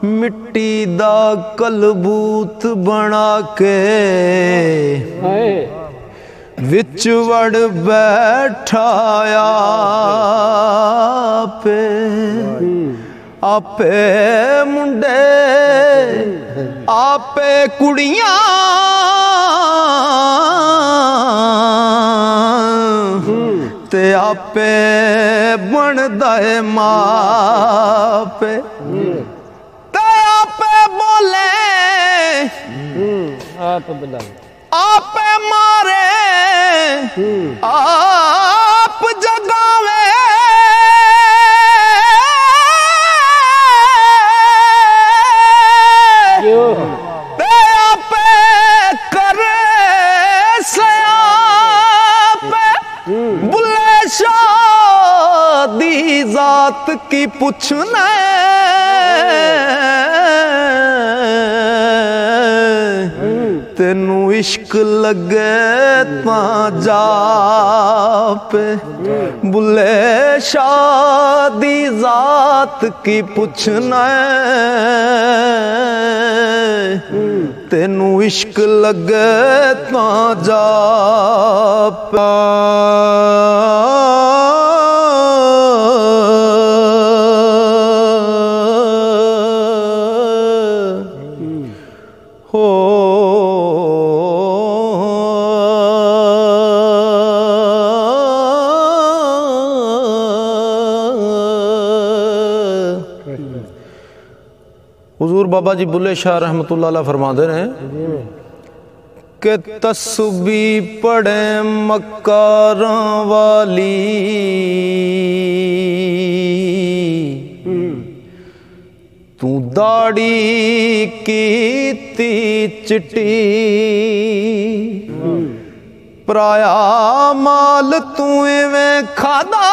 मिट्टी दा कलबूत बना के विच वड़ बैठाया पे आपे मुंडे आपे कुड़ियां ते आपे बनदा है मापे ते आपे बोले आपे मारे आप जगावे ते आपे करे सयापे बुले शादी जात की पूछना तेनू इश्क लगे ता जा पे बुले शादी जात की पूछना तेनू इश्क लगे ता जा पे हुजूर बाबा जी बुल्ले शाह रहमतुल्लाह अलैह फरमाते हैं कि तस्बी पढ़े मक्कारां वाली तू दाढ़ी कीती चिट्टी पराया माल तू इवें खादा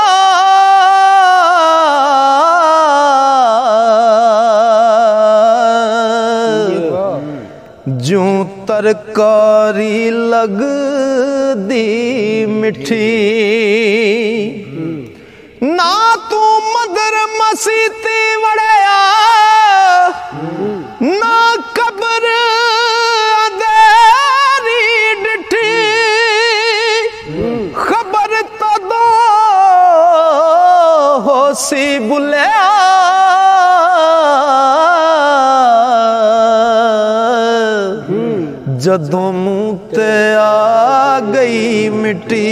जूं तरकारी लग दी मिठी ना तू मदर मसीती वड़या ना कब्र अंधेरी डिठी खबर तो दो होसी बुलिया जदों मुँह ते आ गई मिट्टी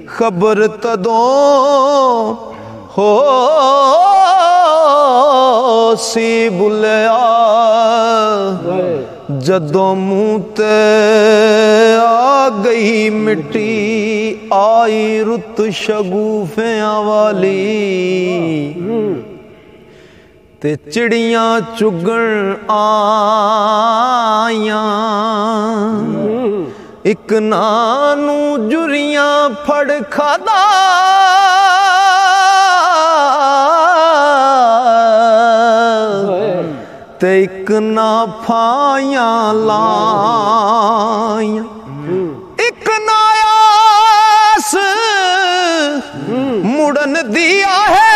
खबर तदों हो सी बुलिया जदों मुँह ते आ गई मिट्टी आई रुत शगुफियां वाली ते चिड़ियां चुगण आया एक नानू जुरियां फड़ खादा ते एक ना फाया लाया एक नायास मुड़न दिया है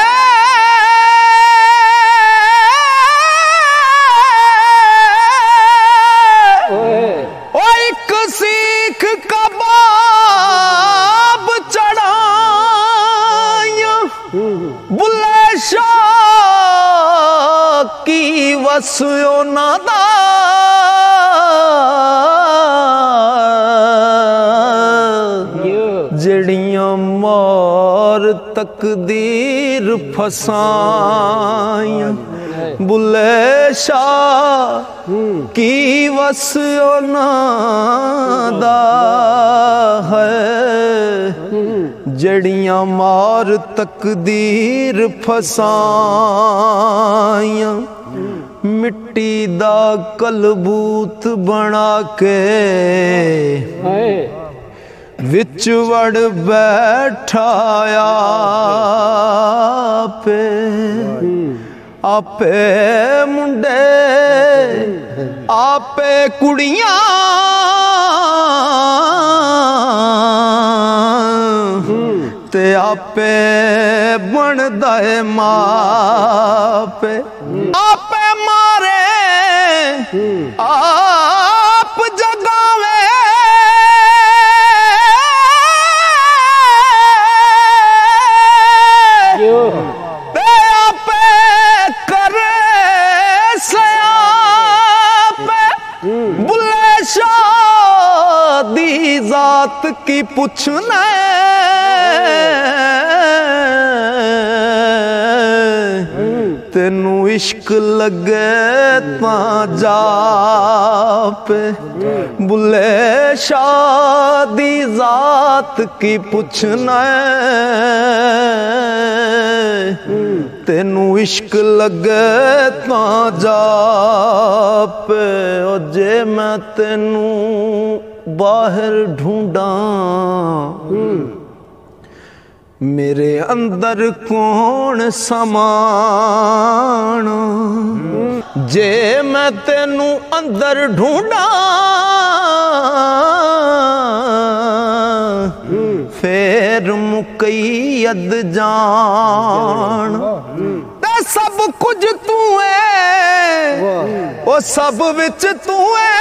सीख कबाब चढ़ाया बुले शाह की वस्यो नादा जड़ियां मार तकदीर फसाया बुले शाह की वस्यो नादा है जड़ियां मार तकदीर फसाया मिट्टी दा कलबूत बना के विच वड़ बैठाया पे आपे मुंडे आपे कुड़ियां ते आपे बनदा है मापे आपे मारे आप जगावे ते आपे करे सयापे बुले शाह दी जात की पूछना तेनू इश्क लगे ता जा पे बुले शादी जात की पूछना तेनू इश्क लगे ता जा पे ओ जे मैं तेनू बाहर ढूंढा मेरे अंदर कौन समान जे मैं तेनू अंदर ढूंढा फिर मुकैयद जान ते सब कुछ तू है वो सब विच तू है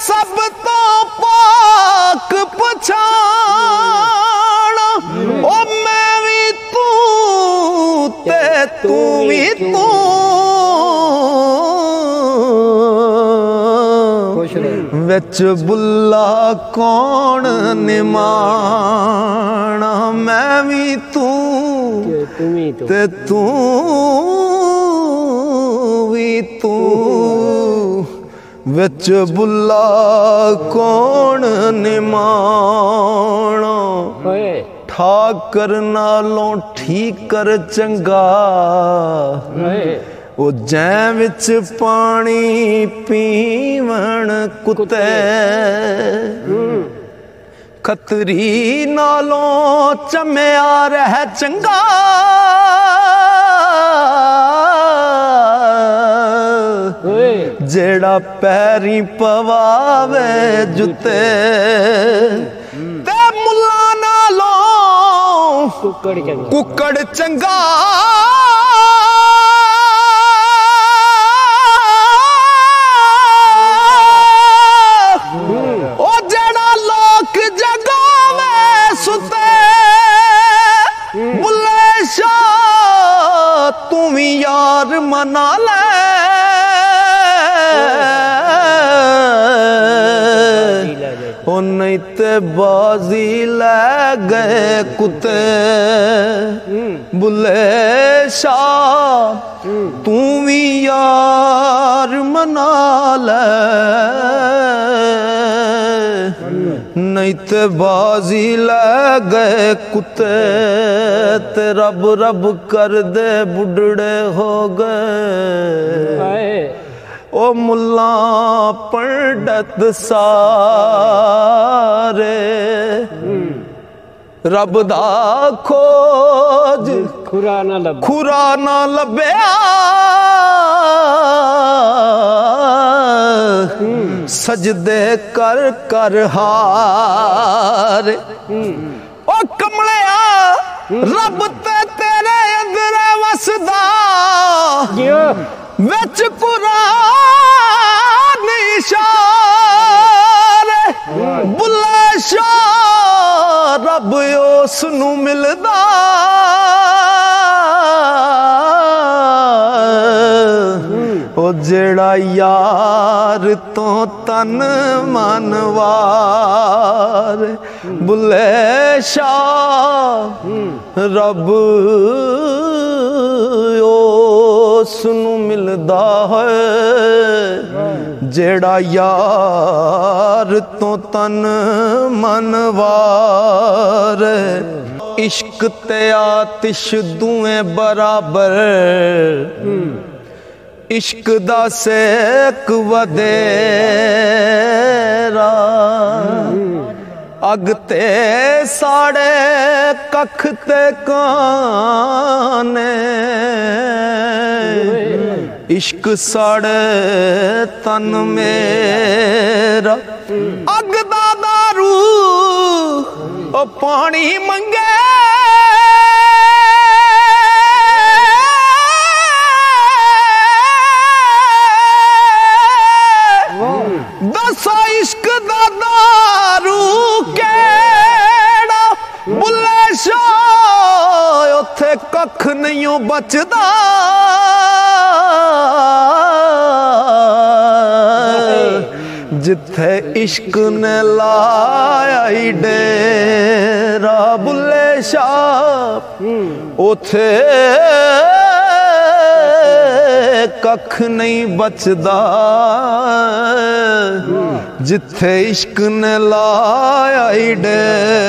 सब तो पाक पछाण ओ मैं भी तू ते तू भी तू विच बुल्ला कौन निमाना मैं भी तू ते तू भी तू विच बुल्ला कौन निमाना ठाकर नालों ठीक कर चंगा ओ जै विच पानी पीवण कुत्ते खतरी नालों चमया रह चंगा जेड़ा पैरी पवावे जुते ते मुल्ला नालों कुकड़ चंगा ओ जेड़ा लोक जगावे सुते बुल्ले शाह तू भी यार मना ले ओ नहीं ते बाजी ले गए कुत्ते बुले शाह तू भी यार मना ले नहीं ते बाजी ले गए कुत्ते ते रब रब कर दे बुढ़ड़े हो गए ओ मुल्ला पंडित सारे रब दा खोज खुरा ना लभ्या सजदे कर कर हार ओ कमलिया रब ते तेरे अंदर वसदा विच कुरान इशारे बुल्ले शाह रब उस नू मिलदा ओ जेड़ा यार तो तन मनवार बुल्ले शाह रब उसनू मिलदा है जेड़ा यार तो तन मनवार इश्क ते आतिश दुएं बराबर इश्क दा सेक वधेरा अग ते साड़े कख ते काने इश्क साड़े तन मेरा अग दा दारू ओ पानी मंगे दसा इश्क दा दारू केड़ा बुले शाह उथे कख नहीं बचदा जिथे इश्क ने लाया डेरा बुले शाह उथे कख नहीं बचदा जिथे इश्क ने लाया डेरा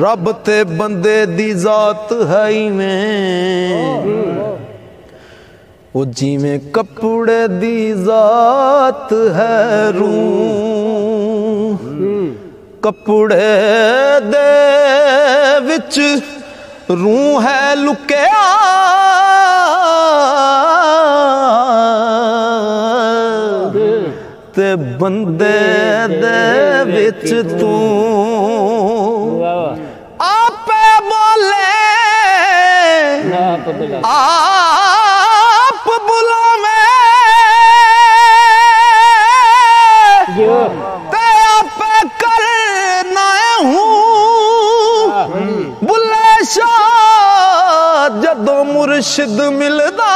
रब ते बंदे दी जात है में ओ जिमें कपड़े दी जात है रूह कपड़े दे विच रूह है लुकिया ते बंदे दे विच तू आपे बोले आप बुलावे ते आपे करना हूँ बुले शाह जदों मुर्शिद मिलदा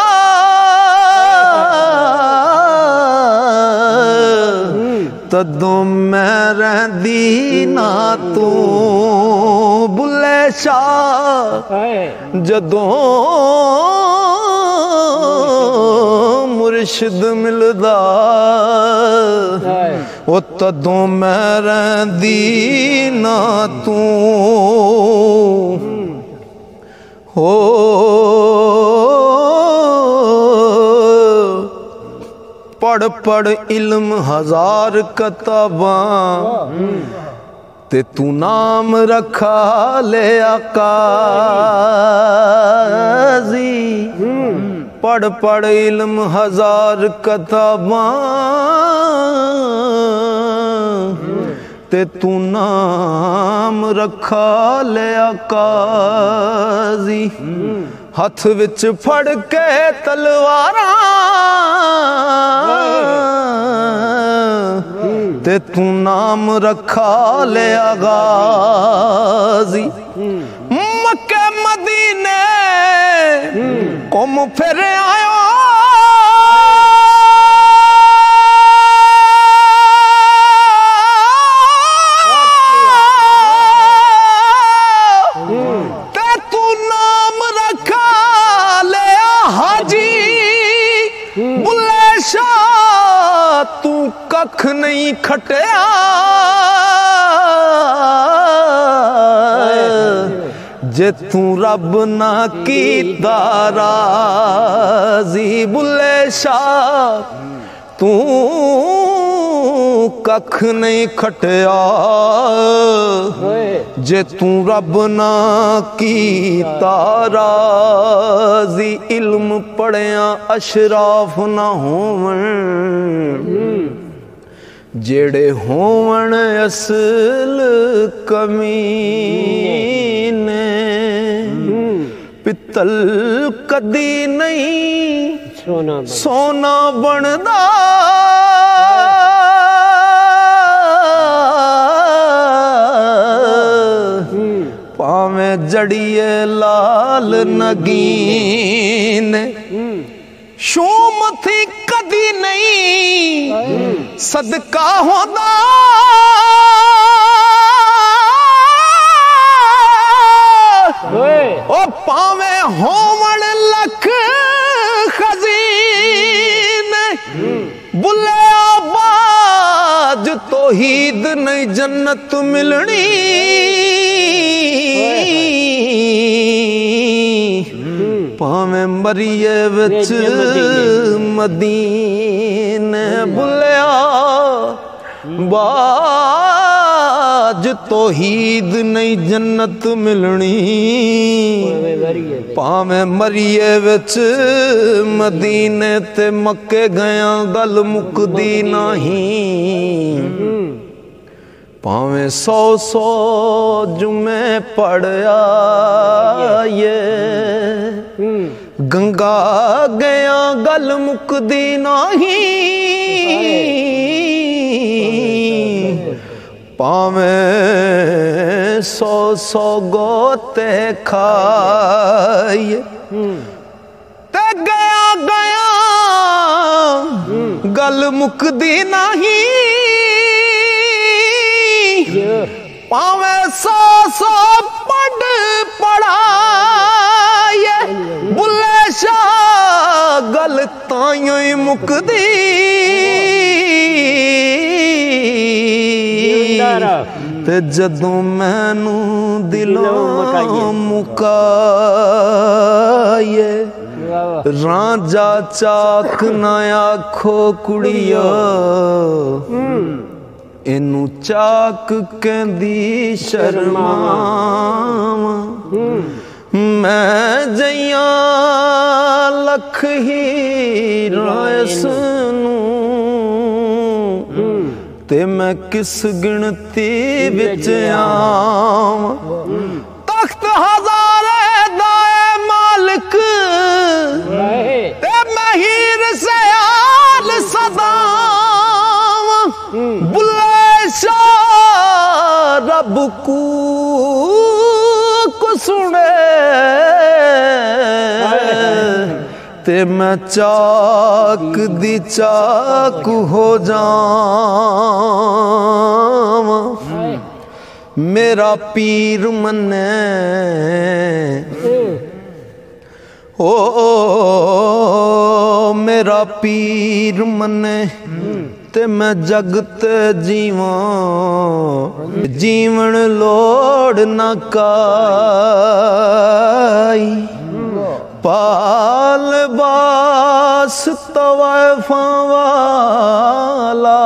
तदों मैं रहंदी ना तू बुले शाह जदों मुर्शिद मिलदा ओ तदों मैं रहंदी ना तू हो पढ़ पढ़ इल्म हजार किताबां ते तू नाम रखा ले आकाजी पढ़ पढ़ इल्म हजार किताबां ते तू नाम रखा ले आकाजी हथ विच फड़ के तलवारां ते तू नाम रखा ले गाजी मक्के मदीने घूम फिर आयो ते तू नाम रखा ले हाजी बुले शाह तू कख नहीं खटिया जे तू रब ना कीता राज़ी बुले शाह तू कख नहीं खटिया जे तू रब ना कीता राज़ी इल्म पढ़िया अशराफ ना होवन जेड़े होवन असल कमीने पित्तल कदी नहीं सोना बनदा पावे जड़िए लाल नगीन शूम थी कदी नहीं सदका होदा ओ पावे होवण लख खजीन बुले आबाज तौहीद नहीं जन्नत मिलनी पावे मरिए विच मदीने बुलिया आज तौहीद नहीं जन्नत मिलनी भावें मरिए विच मदीने ते मक्के गया गल मुकदी नहीं भावें 100 जुमे पढ़या ये गंगा गया गल मुकदी नहीं भावें 100 गोते खाए ते गया गया गल मुकदी नहीं भावें 100 पढ़ पढ़ाए बुल्ले शाह गल ताइयों ही मुकदी ते जदों मैनू दिलों मुकाए रांझा चाक ना आखो कुड़िया इनू चाक कहंदी शर्मावा मैं जइया लख हीरा इसनू ते मैं किस गिनती विच आवां तख्त हज़ारे दाए मालिक ते मैं हीर से आल सदावां बुल्ले शाह रब को सुने ते मैं चाक दी चाक हो जावां मेरा पीर मन्ने ओ मेरा पीर मन्ने ते मैं जगत जीवां जीवन लोड़ न काई पाल बास तवायफा वाला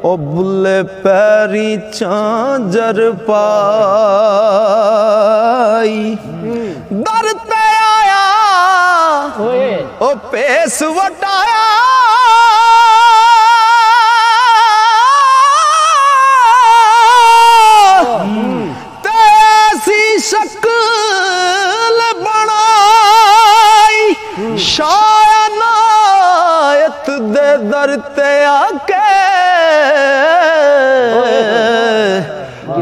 ओ बुल्ले पैरी झांझर पाई दर ते आया ओ पेस वटाया तेसी शक्ल बनाई शायनायत दे दर ते आके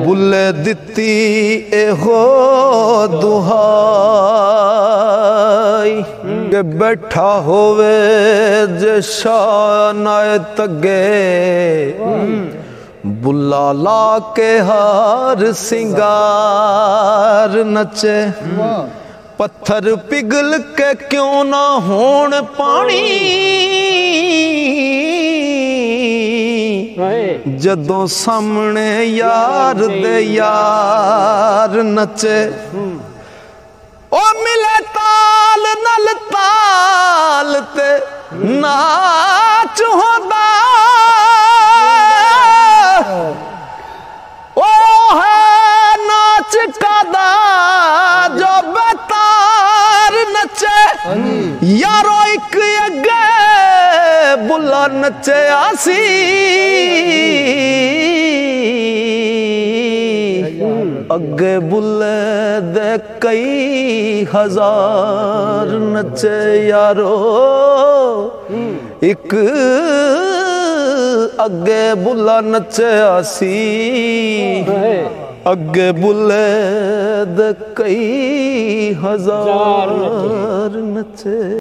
बुल्ले दिती एहो दुहाई के बैठा होवे जे शायनायत अगे बुल्ला ला के हार सिंगार नचे पत्थर पिघल के क्यों ना होण पानी जदों सामने यार दे यार नचे ओ मिले ताल नल ताल ते नाच होंदा ओ है नाच कादा जो बेतार नचे यारो एक अगे बुला नचे आसी अगे बुले दे कई हजार नचे यारो एक अगे बुला नचे आसी अगे बुले दे कई हजार नचे।